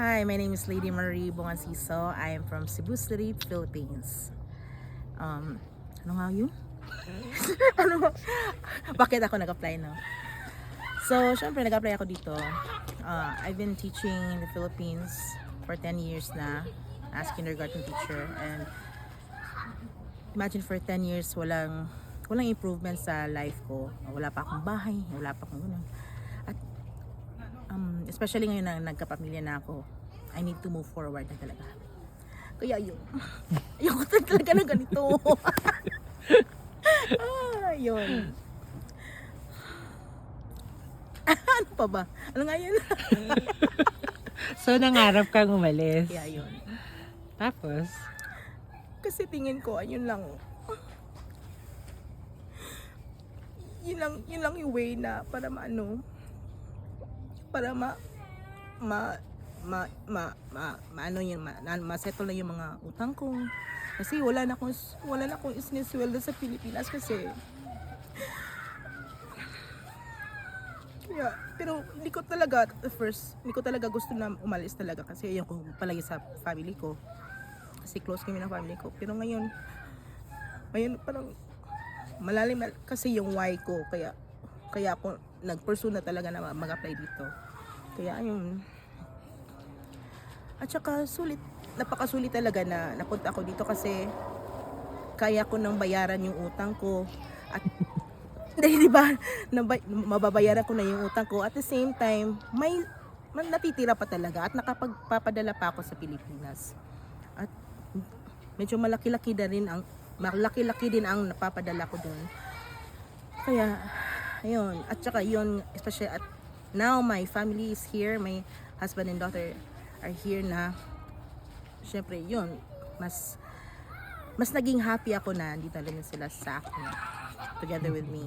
Hi, my name is Lady Marie Bonganciso. I am from Cebu City, Philippines. Ano nga yun? ano? Bakit ako nag-apply, no? So, syempre nag-apply ako dito. I've been teaching in the Philippines for 10 years na as kindergarten teacher. And imagine for 10 years, walang improvement sa life ko. Wala pa akong bahay, wala pa akong ganun. At especially ngayon na nagkapamilya na ako, I need to move forward na talaga. Kaya yun. Ayoko talaga ng ganito. Yun. Ano pa ba? Ano nga yun? So, nangarap kang umalis. Kaya yun. Tapos, Kasi tingin ko, ayun lang. Yun lang yung way na para ma-settle na yung mga utang ko. Kasi wala na akong isinisweldo sa Pilipinas kasi. Pero hindi ko talaga gusto na umalis talaga kasi ayun ko palagi sa family ko. Kasi close kami ng family ko. Pero ngayon parang malalim kasi yung why ko, kaya ako nag-pursue na talaga na mag-apply dito. Kaya ayun. At saka napakasulit talaga na napunta ako dito kasi kaya ko nang bayaran yung utang ko at di ba, mababayaran ko na yung utang ko. At the same time, may natitira pa talaga at nakapagpapadala pa ako sa Pilipinas. At medyo malaki-laki din ang napapadala ko doon. Kaya ayun, at saka yun, especially at now my family is here, my husband and daughter are here na. Syempre yun, mas naging happy ako na dito na rin sila sa akin, together with me.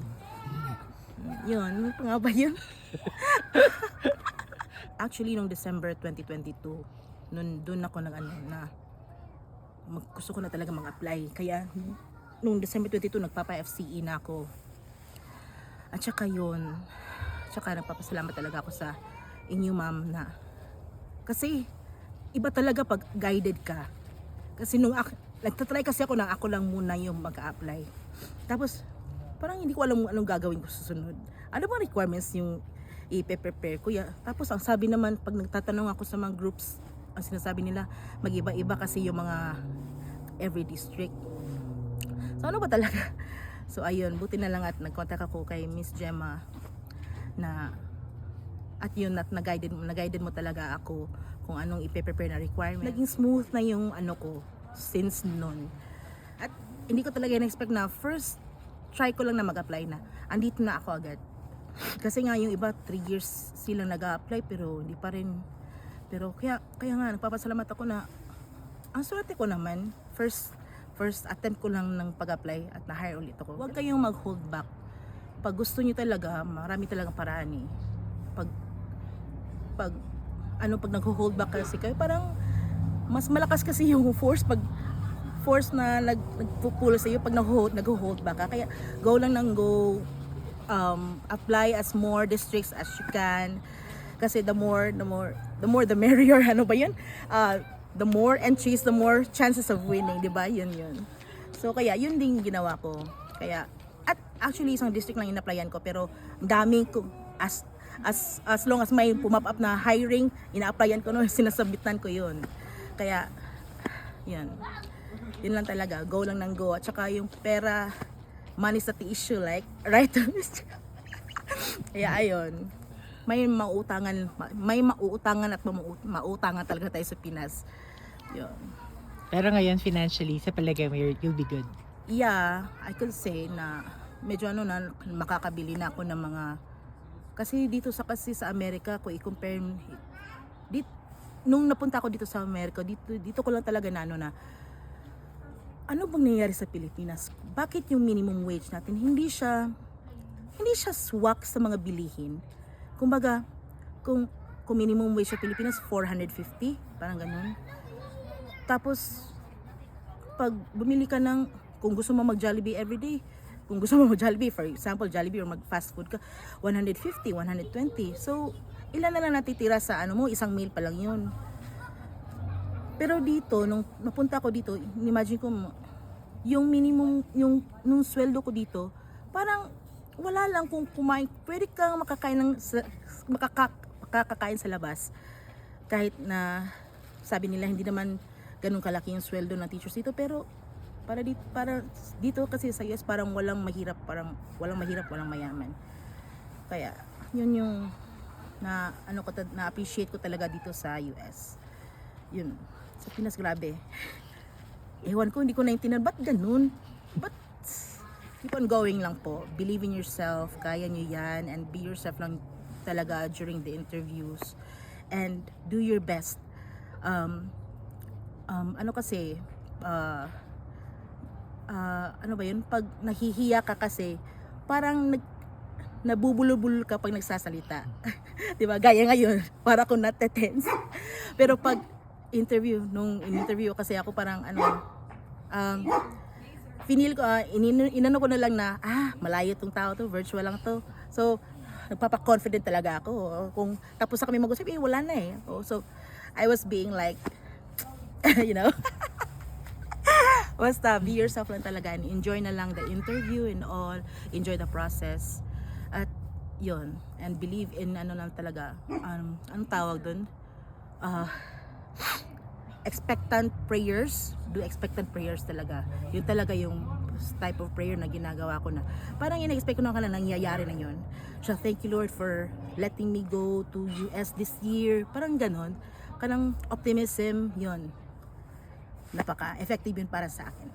Yun, ano nga ba yun? Actually, nung December 2022, doon ako gusto ko na talaga mag-apply. Kaya nung December 22 nagpapa-FCE na ako. At saka nagpapasalamat talaga ako sa inyo, ma'am, na kasi iba talaga pag guided ka. Kasi nagtatry kasi ako na ako lang muna yung mag-apply. Tapos parang hindi ko alam anong gagawin ko susunod. Ano ba requirements yung i-prepare ko? Tapos ang sabi naman, pag nagtatanong ako sa mga groups, ang sinasabi nila, mag-iba-iba kasi yung mga every district. So ano ba talaga? So ayun, buti na lang at nag-contact ako kay Miss Gemma na at yun, at nag-guided mo talaga ako kung anong i-prepare na requirement. Naging smooth na yung ano ko since noon. At hindi ko talaga in-expect na first try ko lang na mag-apply na. Andito na ako agad. Kasi nga yung iba 3 years silang nag-a-apply pero hindi pa rin. Pero kaya nga nagpapasalamat ako na ang swerte ko naman, first attempt ko lang ng pag-apply at na-hire ulit ako. Huwag kayong mag-hold back. Pag gusto niyo talaga, marami talagang paraan eh. Pag nag-hold back kasi kayo, parang mas malakas kasi yung force na nagpupulo sa iyo pag nag-hold back ka. Kaya go apply as more districts as you can. Kasi the more the merrier. Ano ba yun? The more entries, the more chances of winning, di ba? Yun. So kaya yun din ginawa ko. Kaya at actually isang district lang in-applyan ko pero daming ko as long as may pumap up na hiring, ina-applyan ko no, sinasabitan ko yun. Kaya yun lang talaga, go lang ng go. At saka yung pera, money is not the issue, like, right? Kaya ayun, may mauutangan at mauutangan talaga tayo sa Pinas. Yun. pero ngayon financially, sa palagay mo, you'll be good. Yeah, I could say na medyo na makakabili na ako ng mga, kasi dito sa Amerika, kung i-compare nung napunta ako dito sa Amerika, dito ko lang talaga na ano bang nangyayari sa Pilipinas? Bakit yung minimum wage natin hindi siya swak sa mga bilihin? Kumbaga, kung minimum wage sa Pilipinas 450, parang ganun. Tapos pag bumili ka kung gusto mo mag-Jollibee everyday, kung gusto mo mag-Jollibee, for example, Jollibee or mag-fast food ka, 150, 120. So, ilan na lang natitira sa isang meal pa lang yun. Pero dito, nung napunta ako dito, imagine ko, yung minimum, nung sweldo ko dito, parang wala lang kung kumain, pwede kang makakakain sa labas. Kahit na, sabi nila, hindi naman ganun kalaki yung sweldo ng teachers dito, pero para dito kasi sa US parang walang mahirap, walang mayaman. Kaya, yun yung na appreciate ko talaga dito sa US. Yun. Sa Pinas, grabe. Ewan ko, hindi ko naintindihan. Ba't ganun? But keep on going lang po. Believe in yourself. Kaya nyo yan. And be yourself lang talaga during the interviews. And do your best. Ano kasi, ano ba yun? Pag nahihiya ka kasi, parang nabubulol-bulol ka pag nagsasalita. 'Di ba? Gaya ngayon, para akong natetense. Pero pag nung interview kasi ako parang finil ko, inano ko na lang na, malayo tong tao to, virtual lang to. So, nagpapa-confident talaga ako. Kung tapos na kami mag-usap, wala na eh. So, I was being like, you know, basta be yourself lang talaga and enjoy na lang the interview and all, enjoy the process. At yun, and believe in ano lang talaga, anong tawag dun? Expectant prayers. Do expectant prayers talaga. Yun talaga yung type of prayer na ginagawa ko na parang in-expect ko na nangyayari na yun. So thank you Lord for letting me go to US this year. Parang ganon. Kanang optimism, yun. Napaka-effective yun para sa akin.